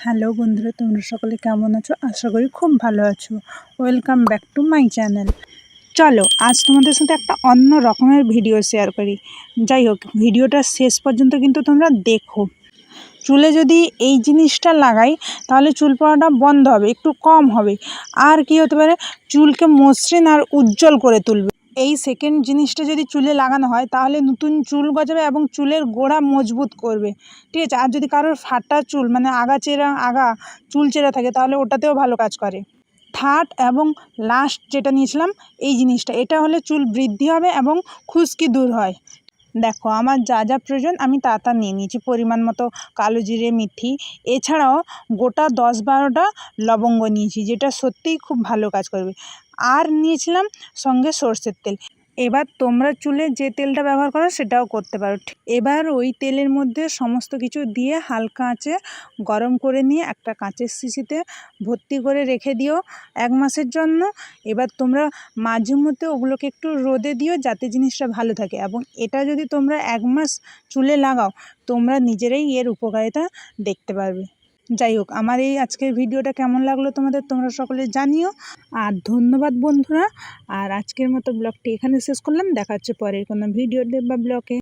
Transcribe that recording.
Hello বন্ধুরা, তোমরা সকলে কেমন আছো? আশা করি খুব ভালো আছো। Welcome back to my channel. চলো আজ তোমাদের সাথে একটা অন্য রকমের ভিডিও শেয়ার করি। যাই হোক, ভিডিওটা শেষ পর্যন্ত কিন্তু তোমরা দেখো। চুলে যদি এই জিনিসটা লাগাই তাহলে চুল পড়াটা বন্ধ হবে, একটু কম হবে। আর কি হতে পারে, চুলকে মসৃণ আর উজ্জ্বল করে তুলবে। এই সেকেন্ড জিনিসটা যদি চুলে লাগানো হয় তাহলে নতুন চুল গজাবে এবং চুলের গোড়া মজবুত করবে। ঠিক আছে, আর যদি কারোর ফাটা চুল মানে আগা চুল চেরা থাকে তাহলে ওটাতেও ভালো কাজ করে। থার্ড এবং লাস্ট যেটা নিয়েছিলাম এই জিনিসটা, এটা হলে চুল বৃদ্ধি হবে এবং খুশকি দূর হয়। দেখো আমার যা যা প্রয়োজন আমি তা নিয়ে নিয়েছি। পরিমাণ মতো কালো জিরে, মেথি, এছাড়াও গোটা 10-12টা লবঙ্গ নিয়েছি, যেটা সত্যিই খুব ভালো কাজ করবে। আর নিয়েছিলাম সঙ্গে সর্ষের তেল। এবার তোমরা চুলে যে তেলটা ব্যবহার করো সেটাও করতে পারো। এবার ওই তেলের মধ্যে সমস্ত কিছু দিয়ে হালকা আঁচে গরম করে নিয়ে একটা কাঁচের শিশিতে ভর্তি করে রেখে দিও 1 মাসের জন্য। এবার তোমরা মাঝে মধ্যে ওগুলোকে একটু রোদে দিও যাতে জিনিসটা ভালো থাকে, এবং এটা যদি তোমরা 1 মাস চুলে লাগাও তোমরা নিজেরাই এর উপকারিতা দেখতে পারবে। যাই হোক, আমার এই আজকের ভিডিওটা কেমন লাগলো তোমরা সকলে জানিও। আর ধন্যবাদ বন্ধুরা। আর আজকের মতো ব্লগটি এখানে শেষ করলাম। দেখা হচ্ছে পরের কোনো ভিডিওতে বা ব্লগে।